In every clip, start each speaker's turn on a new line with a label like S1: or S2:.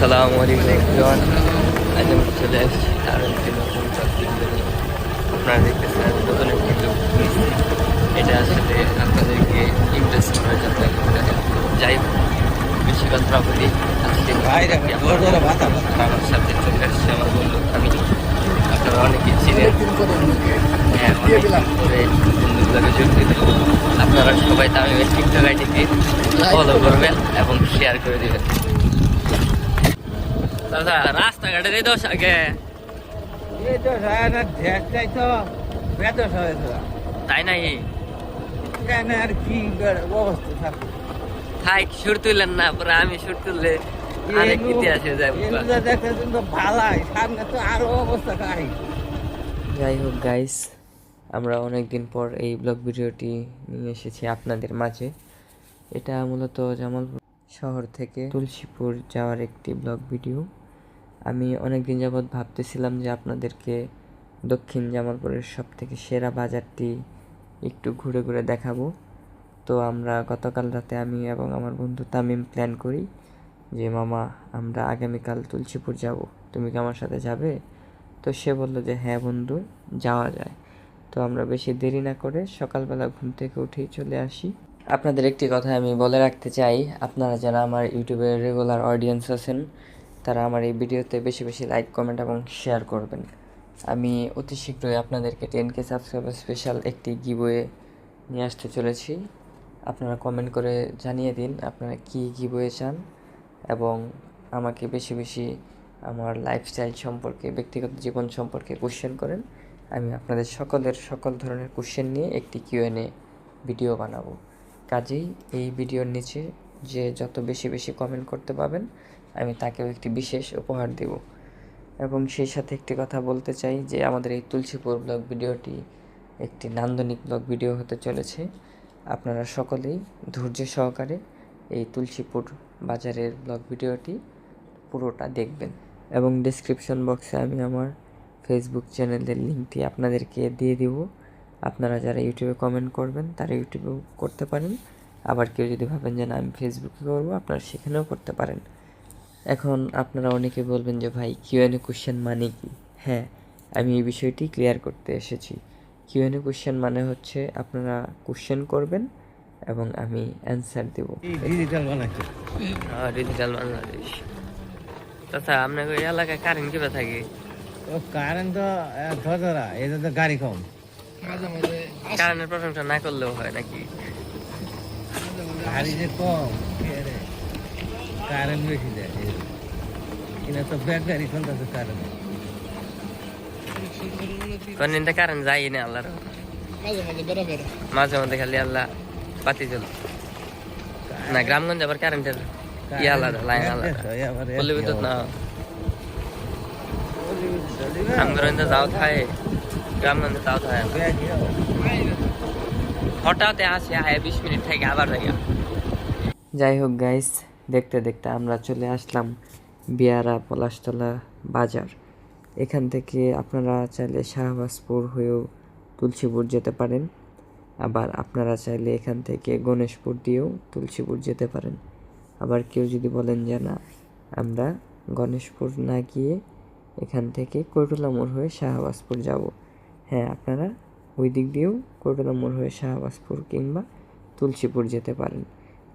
S1: আসসালামু আলাইকুম এভরিওয়ান। আজ আমি চলে আসছি আর একটি নতুন টপিক নিয়ে। আপনারা দেখতেছেন আমি নতুন একটি লুক নিয়েছি। এটা আসলে আপনাদেরকে ইমপ্রেস করার জন্য যাই হোক, বেশি কথা বলি। আজকে আমার সাথে চলে আসছে আমার বন্ধু আমি। আপনারা অনেকে চিনেন, হ্যাঁ অনেক করে বন্ধুগুলোকে যোগ দিতে। আপনারা সবাই তামিমের টিকটক আইডিকে ফলো করবেন এবং শেয়ার করে দেবেন। দাদা রাস্তাঘাটের এই দোষ আগে তাই নাই
S2: আর কি অবস্থা থাকবে
S1: থাই সুর তুললেন না, পরে আমি সুর তুললে অনেক ইতিহাসে যাবো।
S2: ভালাই সামনে তো আরো অবস্থা খাই।
S1: যাই হোক গাইস, আমরা অনেকদিন পর এই ব্লগ ভিডিওটি নিয়ে এসেছি আপনাদের মাঝে। এটা মূলত জামালপুর শহর থেকে তুলসীপুর যাওয়ার একটি ব্লগ ভিডিও। আমি অনেকদিন যাবৎ ভাবতেছিলাম যে আপনাদেরকে দক্ষিণ জামালপুরের সব থেকে সেরা বাজারটি একটু ঘুরে ঘুরে দেখাবো। তো আমরা গতকাল রাতে আমি এবং আমার বন্ধু তামিম প্ল্যান করি যে মামা আমরা আগামীকাল তুলসীপুর যাব, তুমি কি আমার সাথে যাবে? তো সে বলল যে হ্যাঁ বন্ধু, যাওয়া যায়। তো আমরা বেশি দেরি না করে সকালবেলা ঘুম থেকে উঠেই চলে আসি। আপনাদের একটি কথা আমি বলে রাখতে চাই, আপনারা যারা আমার ইউটিউবের রেগুলার অডিয়েন্স আছেন তারা আমার এই ভিডিওতে বেশি বেশি লাইক, কমেন্ট এবং শেয়ার করবেন। আমি অতি শীঘ্রই আপনাদেরকে 10K সাবস্ক্রাইবার স্পেশাল একটি গিভওয়ে নিয়ে আসতে চলেছি। আপনারা কমেন্ট করে জানিয়ে দিন আপনারা কী গিভওয়ে চান এবং আমাকে বেশি বেশি আমার লাইফস্টাইল সম্পর্কে, ব্যক্তিগত জীবন সম্পর্কে কোশ্চেন করেন। আমি আপনাদের সকল ধরনের কোশ্চেন নিয়ে একটি Q&A ভিডিও বানাবো। কাজেই এই ভিডিওর নিচে যে যত বেশি বেশি কমেন্ট করতে পাবেন আমি তাকেও একটি বিশেষ উপহার দেব। এবং সেই সাথে একটি কথা বলতে চাই যে আমাদের এই তুলসীপুর ব্লগ ভিডিওটি একটি নান্দনিক ব্লগ ভিডিও হতে চলেছে। আপনারা সকলেই ধৈর্য সহকারে এই তুলসীপুর বাজারের ব্লগ ভিডিওটি পুরোটা দেখবেন এবং ডেসক্রিপশন বক্সে আমি আমার ফেসবুক চ্যানেলের লিঙ্কটি আপনাদেরকে দিয়ে দিব। আপনারা যারা ইউটিউবে কমেন্ট করবেন তারা ইউটিউবেও করতে পারেন, আবার কেউ যদি ভাবেন যে না আমি ফেসবুকে করবো আপনারা সেখানেও করতে পারেন। এখন আপনারা অনেকে বলবেন যে ভাই Q&A কোশ্চেন মানে কি? হ্যাঁ, আমি এই বিষয়টি ক্লিয়ার করতে এসেছি। Q&A কোশ্চেন মানে হচ্ছে আপনারা কোশ্চেন করবেন এবং আমি অ্যান্সার দেব। ডিজিটাল বাংলাদেশ। তাছাড়া আপনার ওই এলাকায় কারেন্ট কিভাবে থাকে?
S2: কারেন্ট তো ধরা এটা তো গাড়ি কম,
S1: কারেন্টের প্রশংসা না করলেও হয় নাকি?
S2: গাড়ি যে কম, কারেন্ট বেশি দেয়। এটা তো ব্যাগ গাড়ি চলতেছে কারেন্ট।
S1: কোনদিন তো কারেন্ট যাই না আল্লাহর, মাঝে মধ্যে খালি আল্লাহ বাতি চল না। গ্রামগঞ্জ আবার কারেন্টের ইয়ে আলাদা, লাইন আলাদা, পল্লী বিদ্যুৎ না। গ্রামগঞ্জে যাও থাকে, গ্রামগঞ্জে যাও থাকে হঠাৎ আসে 20 মিনিট থেকে আবার যায়। যাই হোক গাইস, দেখতে দেখতে আমরা চলে আসলাম বিয়ারা পলাশতলা বাজার। এখান থেকে আপনারা চাইলে শাহবাজপুর হয়েও তুলসীপুর যেতে পারেন, আবার আপনারা চাইলে এখান থেকে গণেশপুর দিয়েও তুলসীপুর যেতে পারেন। আবার কেউ যদি বলেন যে না আমরা গণেশপুর না গিয়ে এখান থেকে কৈটুলা মোড় হয়ে শাহবাজপুর যাব, হ্যাঁ আপনারা ওই দিক দিয়েও কৈটুলা মোড় হয়ে শাহবাজপুর কিংবা তুলসীপুর যেতে পারেন।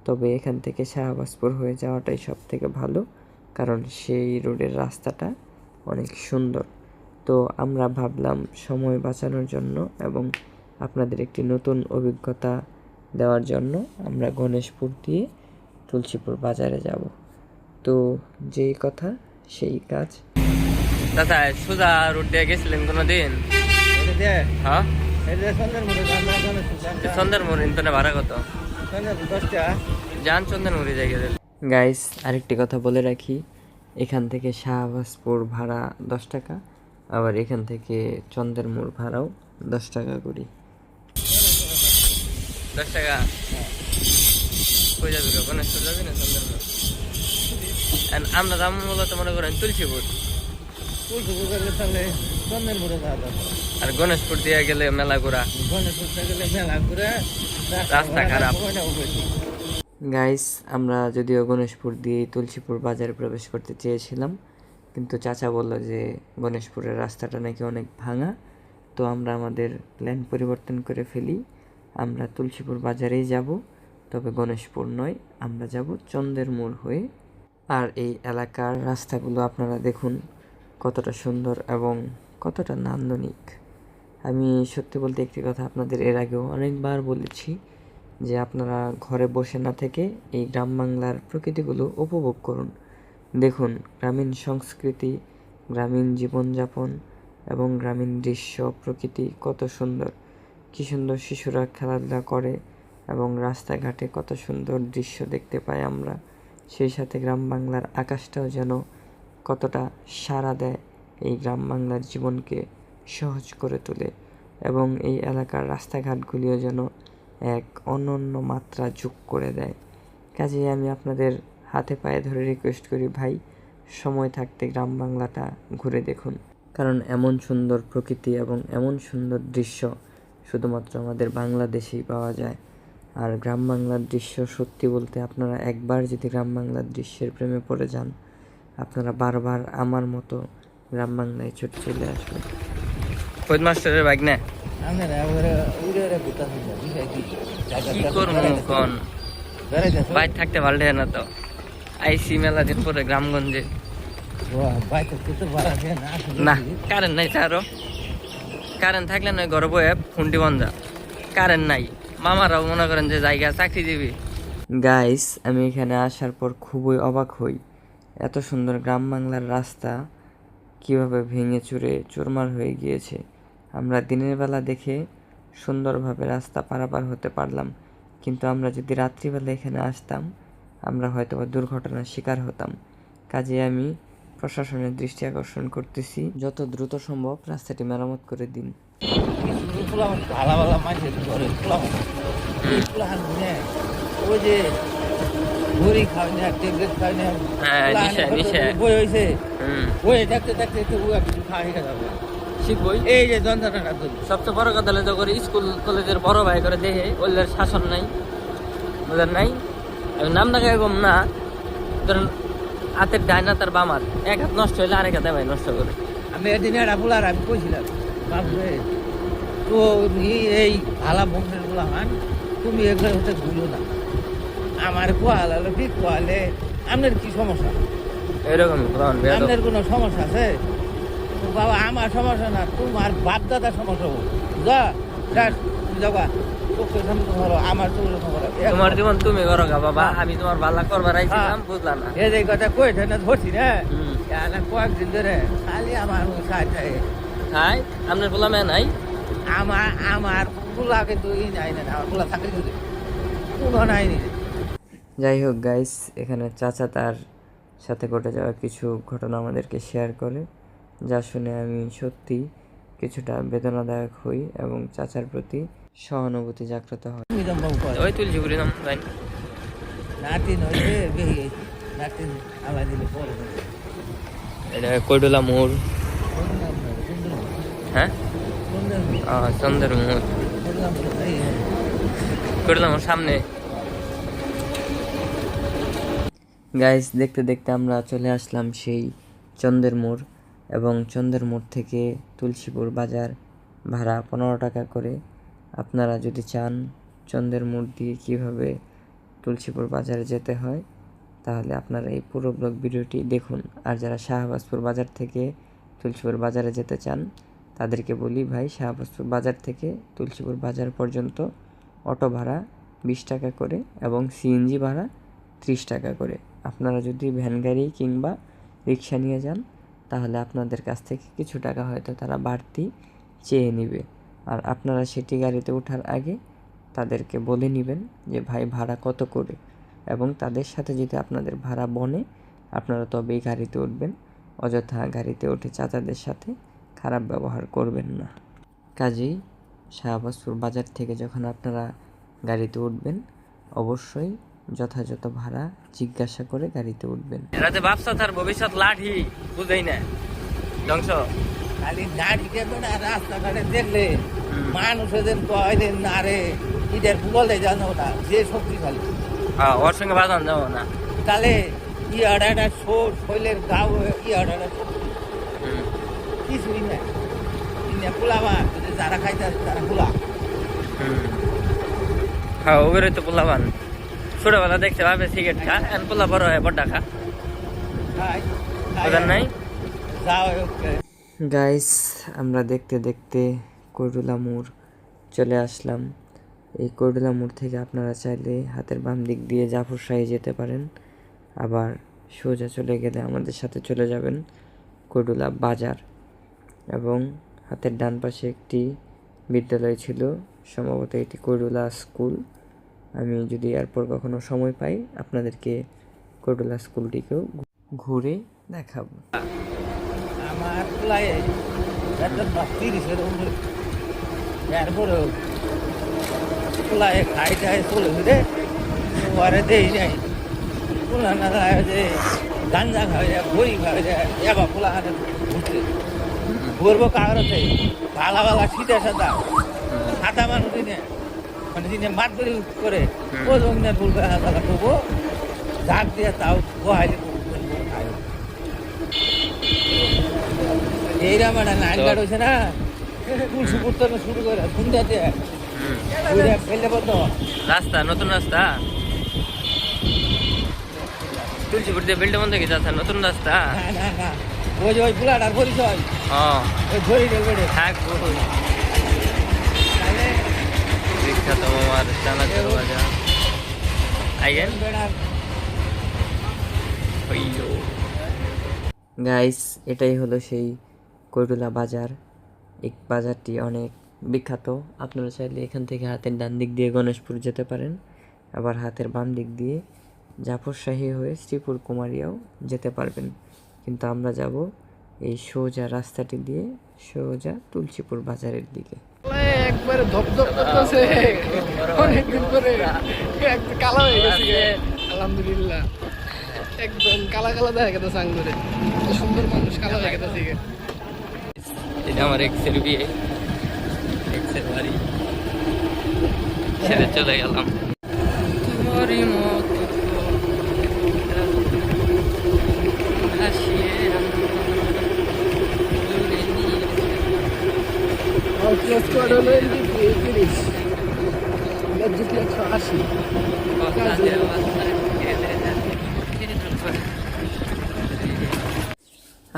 S1: তবে এখান থেকে শাহবাজপুর হয়ে যাওয়াটাই সব থেকে ভালো, কারণ সেই রোডের রাস্তাটা অনেক সুন্দর। তো আমরা ভাবলাম সময় বাঁচানোর জন্য এবং আপনাদের একটি নতুন অভিজ্ঞতা দেওয়ার জন্য আমরা গণেশপুর দিয়ে তুলসীপুর বাজারে যাব। তো যেই কথা সেই কাজ। দাদা সোজা রোড দিয়ে গেছিলেন কোনো দিন? হ্যাঁ, সন্ধ্যার মোড় ইন্তনে ভাড়া কত? যান চন্দন মুড়ি জায়গায়। গাইস, আরেকটি কথা বলে রাখি, এখান থেকে শাহবাজপুর ভাড়া 10 টাকা, আবার এখান থেকে চন্দের মোড় ভাড়াও 10 টাকা করি। 10 টাকা কই যাবি? গণেশপুর যাবি না চন্দের মোড়? আমরা যাবো মূলত মনে করেন তুলসীপুর, আর গণেশপুর দিয়ে গেলে মেলা ঘোরা, রাস্তা খারাপ। গাইস, আমরা যদিও গণেশপুর দিয়ে তুলসীপুর বাজারে প্রবেশ করতে চেয়েছিলাম, কিন্তু চাচা বলল যে গণেশপুরের রাস্তাটা নাকি অনেক ভাঙা। তো আমরা আমাদের প্ল্যান পরিবর্তন করে ফেলি, আমরা তুলসীপুর বাজারেই যাব, তবে গণেশপুর নয়, আমরা যাব চন্দের মোড় হয়ে। আর এই এলাকার রাস্তাগুলো আপনারা দেখুন কতটা সুন্দর এবং কতটা নান্দনিক। আমি সত্যি বলতে একটি কথা আপনাদের এর আগেও অনেকবার বলেছি যে আপনারা ঘরে বসে না থেকে এই গ্রাম বাংলার প্রকৃতিগুলো উপভোগ করুন। দেখুন গ্রামীণ সংস্কৃতি, গ্রামীণ জীবনযাপন এবং গ্রামীণ দৃশ্য, প্রকৃতি কত সুন্দর, কী সুন্দর শিশুরা খেলাধুলা করে এবং রাস্তাঘাটে কত সুন্দর দৃশ্য দেখতে পাই আমরা। সেই সাথে গ্রাম বাংলার আকাশটাও যেন কতটা সাড়া দেয়, এই গ্রাম বাংলার জীবনকে সহজ করে তোলে এবং এই এলাকার রাস্তাঘাটগুলিও যেন এক অনন্য মাত্রা যোগ করে দেয়। কাজেই আমি আপনাদের হাতে পায়ে ধরে রিকোয়েস্ট করি, ভাই সময় থাকতে গ্রাম বাংলাটা ঘুরে দেখুন, কারণ এমন সুন্দর প্রকৃতি এবং এমন সুন্দর দৃশ্য শুধুমাত্র আমাদের বাংলাদেশেই পাওয়া যায়। আর গ্রাম বাংলার দৃশ্য সত্যি বলতে আপনারা একবার যদি গ্রাম বাংলার দৃশ্যের প্রেমে পড়ে যান, আপনারা বারবার আমার মতো গ্রাম বাংলায় ছুটে চলে আসবেন। ফৈদ মাস্টারের বাইক না কি করবো কোন বাইক থাকতে ভালো না, তো আইসি মেলা দিন পরে গ্রামগঞ্জে না কারেন্ট নাই, আরো কারেন্ট থাকলে নয় ঘরে বয়ে ফোনটি বন্ধ, কারেন্ট নাই। মামারাও মনে করেন যে জায়গা চাকরি দিবি। গাইস, আমি এখানে আসার পর খুবই অবাক হই, এত সুন্দর গ্রাম বাংলার রাস্তা কিভাবে ভেঙে চুরে চুরমার হয়ে গিয়েছে। আমরা দিনের বেলা দেখে সুন্দরভাবে রাস্তা পারাপার হতে পারলাম, কিন্তু আমরা যদি রাত্রিবেলা এখানে আসতাম আমরা হয়তো বা দুর্ঘটনার শিকার হতাম। কাজে আমি প্রশাসনের দৃষ্টি আকর্ষণ করতেছি, যত দ্রুত সম্ভব রাস্তাটি মেরামত করে দিন।
S2: ওই যে ঘুরি খাওয়াই না, ট্যাবলেট খাওয়াই না, বই হয়েছে ওই দেখতে দেখতে কিছু খাওয়া শিখে যাবো, শিখবই। এই যে যন্ত্রণাটা সবচেয়ে বড় কথা হলে করে স্কুল কলেজের বড় ভাই করে দেখে ওইলের শাসন নাই, ওদের নাই। আমি নাম দেখাই কম না, ধরেন হাতের ডাইনা তার বামার এক হাত নষ্ট হইলে আরেক হাতে ভাই নষ্ট করে। আমি একদিন একটা বলার আমি কইছিলাম, বাবুরে তো এই ভালা বংশের বলা মান তুমি এগুলো হতে ভুলো না, আমার কোয়ালে ঠিক কোয়ালে আপনার কি সমস্যা, এরকম আপনার কোনো সমস্যা আছে? বাবা আমার সমস্যা না, তোমার বাপ দাদার সমস্যা হোক, যা যাবা আমার তোমার জীবন তুমি করো গা বাবা, আমি তোমার ভালো করবার আইছিলাম, বুঝলাম না এই যে কথা কইছে না ধরছি না কয়েকদিন ধরে খালি আমার খাই আপনার পোলা মেয়ে নাই, আমার পোলা কিন্তু নাই না, আমার পোলা থাকলে যদি কোনো নাই। যাই হোক গাইস, এখানে চাচা তার সাথে ঘটে যাওয়া কিছু ঘটনা আমাদেরকে শেয়ার করে, যা শুনে আমি সত্যি কিছুটা বেদনাদায়ক হই এবং চাচার প্রতি সহানুভূতি জাগ্রত হয়। ওই তুলসীপুরি নাম ভাই এটা কৈডলা মোড়, হ্যাঁ চন্দ্রের মোড়, কৈডলা মোড় সামনে। গাইস, দেখতে দেখতে আমরা চলে আসলাম সেই চন্দের মোড়, এবং চন্দের মোড় থেকে তুলসীপুর বাজার ভাড়া 15 টাকা করে। আপনারা যদি চান চন্দের মোড় দিয়ে কীভাবে তুলসীপুর বাজারে যেতে হয়, তাহলে আপনারা এই পুরো ব্লগ ভিডিওটি দেখুন। আর যারা শাহবাজপুর বাজার থেকে তুলসীপুর বাজারে যেতে চান তাদেরকে বলি, ভাই শাহবাজপুর বাজার থেকে তুলসীপুর বাজার পর্যন্ত অটো ভাড়া 20 টাকা করে এবং সিএনজি ভাড়া 30 টাকা করে। আপনারা যদি ভ্যান গাড়ি কিংবা রিক্সা নিয়ে যান তাহলে আপনাদের কাছ থেকে কিছু টাকা হয়তো তারা বাড়তি চেয়ে নেবে। আর আপনারা সেটি গাড়িতে ওঠার আগে তাদেরকে বলে নেবেন যে ভাই ভাড়া কত করে, এবং তাদের সাথে যদি আপনাদের ভাড়া বনে আপনারা তবেই গাড়িতে উঠবেন। অযথা গাড়িতে উঠে চাচাদের সাথে খারাপ ব্যবহার করবেন না। কাজেই শাহবাজপুর বাজার থেকে যখন আপনারা গাড়িতে উঠবেন অবশ্যই যথাযথ ভাড়া জিজ্ঞাসা করে গাড়িতে উঠবেন। এরাতে ব্যবসা তার ভবিষ্যৎ লাঠি বুঝেই না ধ্বংস, খালি গাড়ি কেন না রাস্তাঘাটে দেখলে মানুষ এদের কয় দিন না রে ঈদের বলে জানো না যে শক্তিশালী
S1: হ্যাঁ ওর সঙ্গে বাজান যাবো না।
S2: তাহলে একটা শৈলের গাও একটা কিছুই নাই পোলাবা যারা খাইতে তারা পোলা।
S1: হ্যাঁ ওগুলো তো পোলাবান ছোটবেলা দেখতে পাবে সিগারেট খা এখন পোলা বড় হয় বড্ডা খা ওদের নাই। গাইস আমরা দেখতে দেখতে কৈরুলা মোড় চলে আসলাম। এই কৈরুলা মোড় থেকে আপনারা চাইলে হাতের বাম দিক দিয়ে জাফরশাহী যেতে পারেন, আবার সোজা চলে গেলে আমাদের সাথে চলে যাবেন কৈরুলা বাজার। এবং হাতের ডান পাশে একটি বিদ্যালয় ছিল, সম্ভবত এটি কৈরুলা স্কুল। আমি যদি এরপর কখনো সময় পাই আপনাদেরকে কৈরুলা স্কুলটিকেও ঘুরে দেখাবো।
S2: আমার প্রায় 30-এর উপরে এরপরেও প্রায় খাইটাই চলে ঘুরে পরে দেই নাই পোলা না যে গাঞ্জা খাওয়া যায় বড়ি খাওয়া যায় এবার পোলা হাতে ঘুরতে ঘুরবো কাগরতে ভালা ভালা শীতে সাদা সাদা মানুষ দিনে মানে দিনে মাত করে ও জমিনের ফুল হাতা করবো ঝাঁক দিয়ে তাও গোহাইলে এইরকম একটা নাইন গার্ড হয়েছে না তুলসী পুরতে শুরু করে সন্ধ্যাতে ফেললে বলতো
S1: রাস্তা নতুন রাস্তা তুলসীপুর দিয়ে বিল্ডিং বন্ধ গেছে আচ্ছা নতুন রাস্তা
S2: না না ওই যে ওই পুলাটার পরিচয় ওই ধরি দেবে
S1: থাকবো বিখ্যাত আমার চানাচুর বাজার আইগেন গাইস এটাই হলো সেই কৈরুলা বাজার। এই বাজারটি অনেক বিখ্যাত। আপনারা চাইলে এখান থেকে হাতের ডান দিক দিয়ে গণেশপুর যেতে পারেন, আবার হাতের বাম দিক দিয়ে জাফরশাহী হয়ে শ্রীপুর কুমারিয়াও যেতে পারবেন। কিন্তু আমরা যাব এই সোজা রাস্তাটি দিয়ে সোজা তুলসীপুর বাজারের দিকে।
S3: একবারে ধপধপ করতেছে অনেকদিন পরে একদম কালা হয়ে গেছে আলহামদুলিল্লাহ একদম কালা কালা দেখা গেছে সাঙ্গুরে সুন্দর মানুষ কালা হয়ে গেছে।
S1: এটা আমার এক্সের বিয়ে, এক্সের বাড়ি ছেড়ে চলে গেলাম। তোমারই মতো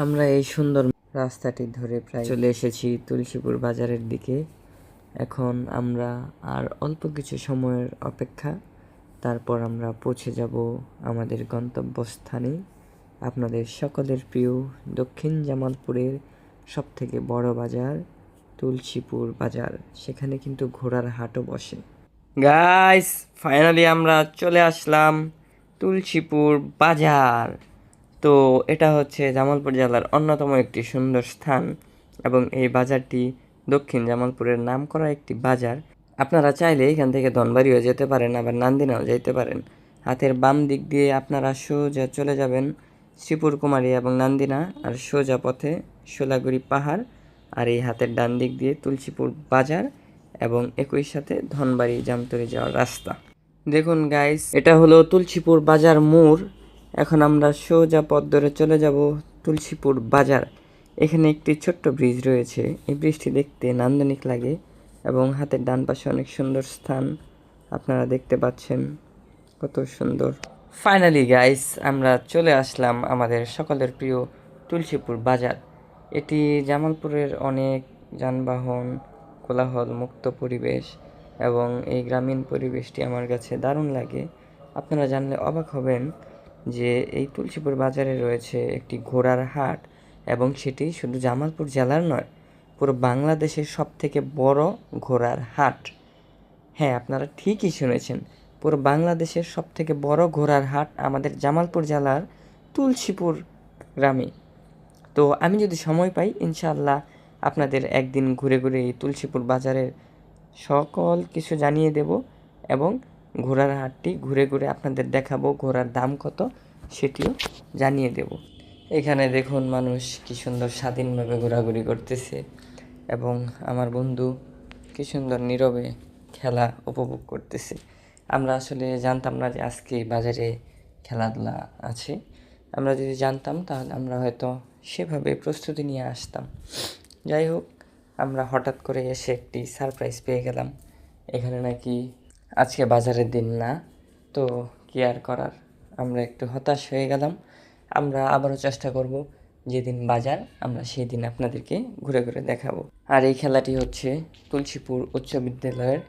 S1: আমরা এই সুন্দর রাস্তাটি ধরে প্রায় চলে এসেছি তুলসীপুর বাজারের দিকে। এখন আমরা আর অল্প কিছু সময়ের অপেক্ষা, তারপর আমরা পৌঁছে যাব আমাদের গন্তব্যস্থানে, আপনাদের সকলের প্রিয় দক্ষিণ জামালপুরের সবথেকে বড় বাজার তুলসীপুর বাজার। সেখানে কিন্তু ঘোড়ার হাটও বসে। গাইস ফাইনালি আমরা চলে আসলাম তুলসীপুর বাজার। তো এটা হচ্ছে জামালপুর জেলার অন্যতম একটি সুন্দর স্থান এবং এই বাজারটি দক্ষিণ জামালপুরের নামকরা একটি বাজার। আপনারা চাইলে এখান থেকে ধনবাড়িও যেতে পারেন, আবার নান্দিনাও যেতে পারেন। হাতের বাম দিক দিয়ে আপনারা সোজা চলে যাবেন শ্রীপুর কুমারী এবং নান্দিনা, আর সোজা পথে শোলাগুড়ি পাহাড়, আর এই হাতের ডান দিক দিয়ে তুলসীপুর বাজার এবং একই সাথে ধনবাড়ি জামতলী যাওয়ার রাস্তা। দেখুন গাইস এটা হলো তুলসীপুর বাজার মোড়। এখন আমরা সোজা পথ ধরে চলে যাব তুলসীপুর বাজার। এখানে একটি ছোট্ট ব্রিজ রয়েছে, এই ব্রিজটি দেখতে নান্দনিক লাগে এবং হাতের ডান পাশে অনেক সুন্দর স্থান আপনারা দেখতে পাচ্ছেন, কত সুন্দর। ফাইনালি গাইস আমরা চলে আসলাম আমাদের সকলের প্রিয় তুলসীপুর বাজার। এটি জামালপুরের অনেক যানবাহন কোলাহল মুক্ত পরিবেশ এবং এই গ্রামীণ পরিবেশটি আমার কাছে দারুণ লাগে। আপনারা জানলে অবাক হবেন যে এই তুলসীপুর বাজারে রয়েছে একটি ঘোড়ার হাট, এবং সেটি শুধু জামালপুর জেলার নয়, পুরো বাংলাদেশের সবথেকে বড় ঘোড়ার হাট। হ্যাঁ আপনারা ঠিকই শুনেছেন, পুরো বাংলাদেশের সবথেকে বড় ঘোড়ার হাট আমাদের জামালপুর জেলার তুলসীপুর গ্রামে। তো আমি যদি সময় পাই ইনশাআল্লাহ আপনাদের একদিন ঘুরে ঘুরে এই তুলসীপুর বাজারের সকল কিছু জানিয়ে দেব এবং ঘোড়ার হাটটি ঘুরে ঘুরে আপনাদের দেখাবো, ঘোড়ার দাম কত সেটিও জানিয়ে দেব। এখানে দেখুন মানুষ কি সুন্দর স্বাধীনভাবে ঘোরাঘুরি করতেছে এবং আমার বন্ধু কি সুন্দর নীরবে খেলা উপভোগ করতেছে। আমরা আসলে জানতাম না যে আজকে বাজারে খেলাধুলা আছে। আমরা যদি জানতাম তাহলে আমরা হয়তো সেভাবে প্রস্তুতি নিয়ে আসতাম। যাই হোক, আমরা হঠাৎ করে এসে একটি সারপ্রাইজ পেয়ে গেলাম, এখানে নাকি আজকে বাজারের দিন না। তো কি আর করার, আমরা একটু হতাশ হয়ে গেলাম। আমরা আবারও চেষ্টা করব, যেদিন বাজার আমরা সেই দিন আপনাদেরকে ঘুরে ঘুরে দেখাবো। আর এই খেলাটি হচ্ছে তুলসীপুর উচ্চ বিদ্যালয়ের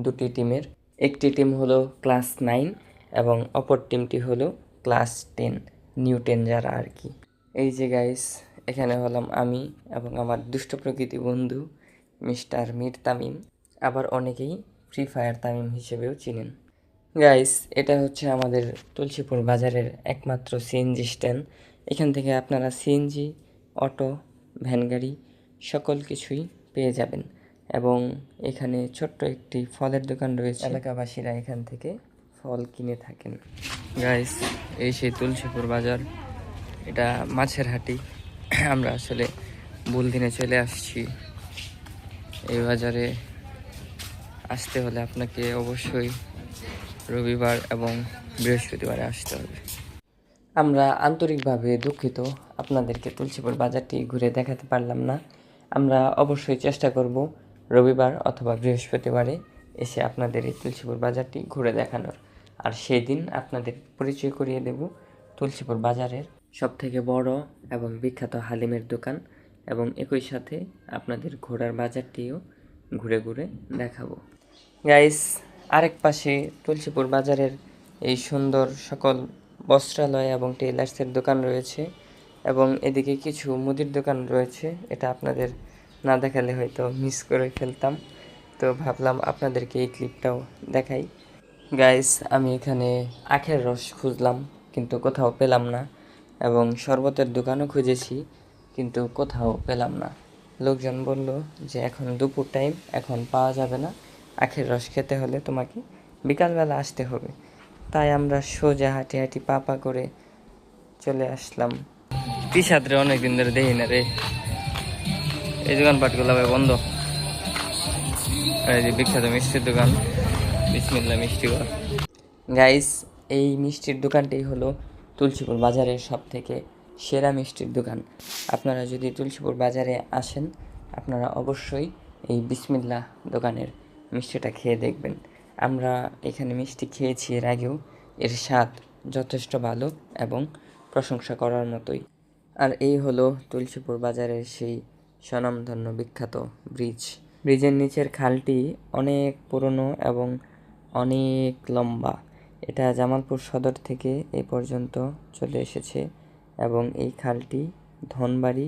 S1: দুটি টিমের। একটি টিম হলো ক্লাস 9 এবং অপর টিমটি হলো ক্লাস 10, নিউ 10 যারা আর কি। এই যে গাইস, এখানে হলাম আমি এবং আমার দুষ্ট প্রকৃতি বন্ধু মিস্টার মীর তামিম, আবার অনেকেই ফ্রি ফায়ার তামিম হিসেবেও চিনেন। গাইস, এটা হচ্ছে আমাদের তুলসীপুর বাজারের একমাত্র সিএনজি স্ট্যান্ড। এখান থেকে আপনারা সিএনজি, অটো, ভ্যান গাড়ি সকল কিছুই পেয়ে যাবেন। এবং এখানে ছোট্ট একটি ফলের দোকান রয়েছে, এলাকাবাসীরা এখান থেকে ফল কিনে থাকেন। গাইস, এই সেই তুলসীপুর বাজার, এটা মাছের হাটি। আমরা আসলে ভুল দিনে চলে আসছি। এই বাজারে আসতে হলে আপনাকে অবশ্যই রবিবার এবং বৃহস্পতিবারে আসতে হবে। আমরা আন্তরিকভাবে দুঃখিত আপনাদেরকে তুলসীপুর বাজারটি ঘুরে দেখাতে পারলাম না। আমরা অবশ্যই চেষ্টা করব রবিবার অথবা বৃহস্পতিবারে এসে আপনাদের এই তুলসীপুর বাজারটি ঘুরে দেখানোর। আর সেই দিন আপনাদের পরিচয় করিয়ে দেব তুলসীপুর বাজারের সবথেকে বড় এবং বিখ্যাত হালিমের দোকান, এবং একই সাথে আপনাদের ঘোড়ার বাজারটিও ঘুরে ঘুরে দেখাবো। গাইস, আরেক পাশে তুলসীপুর বাজারের এই সুন্দর সকল বস্ত্রালয় এবং টেইলার্সের দোকান রয়েছে, এবং এদিকে কিছু মুদির দোকান রয়েছে। এটা আপনাদের না দেখালে হয়তো মিস করে ফেলতাম, তো ভাবলাম আপনাদেরকে এই ক্লিপটাও দেখাই। গাইস, আমি এখানে আখের রস খুঁজলাম কিন্তু কোথাও পেলাম না, এবং শরবতের দোকানও খুঁজেছি কিন্তু কোথাও পেলাম না। লোকজন বলল যে এখন দুপুর টাইম, এখন পাওয়া যাবে না, আখের রস খেতে হলে তোমাকে বিকালবেলা আসতে হবে। তাই আমরা সোজা হাঁটি হাঁটি পা পা করে চলে আসলাম। তিসাদরে অনেকদিন ধরে দেখি না রে, এই দোকানপাটগুলো ভাই বন্ধ। এই যে বিখ্যাত মিষ্টির দোকান বিসমিল্লাহ মিষ্টি ঘর। গাইস, এই মিষ্টির দোকানটি হলো তুলসীপুর বাজারের সব থেকে সেরা মিষ্টির দোকান। আপনারা যদি তুলসীপুর বাজারে আসেন, আপনারা অবশ্যই এই বিসমিল্লাহ দোকানের মিষ্টিটা খেয়ে দেখবেন। আমরা এখানে মিষ্টি খেয়েছি এর আগেও, এর স্বাদ যথেষ্ট ভালো এবং প্রশংসা করার মতোই। আর এই হলো তুলসীপুর বাজারের সেই স্বনামধন্য বিখ্যাত ব্রিজ। ব্রিজের নিচের খালটি অনেক পুরনো এবং অনেক লম্বা। এটা জামালপুর সদর থেকে এই পর্যন্ত চলে এসেছে, এবং এই খালটি ধনবাড়ি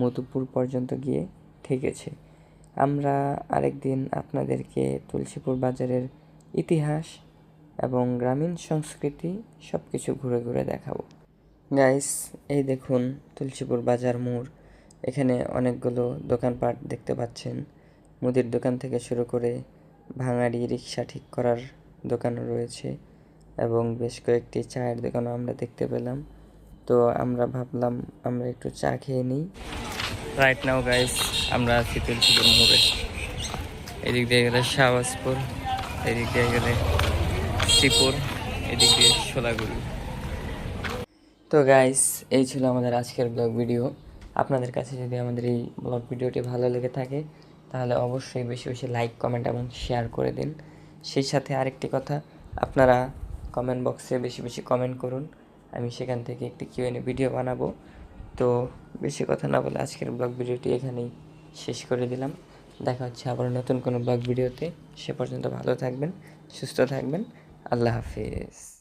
S1: মধুপুর পর্যন্ত গিয়ে ঠেকেছে। আমরা আরেকদিন আপনাদেরকে তুলসীপুর বাজারের ইতিহাস এবং গ্রামীণ সংস্কৃতি সব কিছু ঘুরে ঘুরে দেখাবো। গাইস, এই দেখুন তুলসীপুর বাজার মোড়। এখানে অনেকগুলো দোকানপাট দেখতে পাচ্ছেন। মুদির দোকান থেকে শুরু করে ভাঙাড়ি রিক্সা ঠিক করার দোকানও রয়েছে, এবং বেশ কয়েকটি চায়ের দোকানও আমরা দেখতে পেলাম। তো আমরা ভাবলাম আমরা একটু চা খেয়ে নিই। রাইট নাও গাইস, আমরা আছি তুলসীপুর মোড়ে। এদিক দিয়ে গেলে শাহবাজপুর, এদিক দিয়ে গেলে শ্রীপুর, এদিক দিয়ে সোলাগুড়ি। তো গাইস, এই ছিল আমাদের আজকের ব্লগ ভিডিও। আপনাদের কাছে যদি আমাদের এই ব্লগ ভিডিওটি ভালো লেগে থাকে তাহলে অবশ্যই বেশি বেশি লাইক, কমেন্ট এবং শেয়ার করে দিন। সেই সাথে আরেকটি কথা, আপনারা কমেন্ট বক্সে বেশি বেশি কমেন্ট করুন, আমি সেখান থেকে একটি Q&A ভিডিও বানাবো। তো বেশি কথা না বলে আজকের ব্লগ ভিডিওটি এখানেই শেষ করে দিলাম। দেখা হচ্ছে আবার নতুন কোনো ব্লগ ভিডিওতে। সে পর্যন্ত ভালো থাকবেন, সুস্থ থাকবেন। আল্লাহ হাফেজ।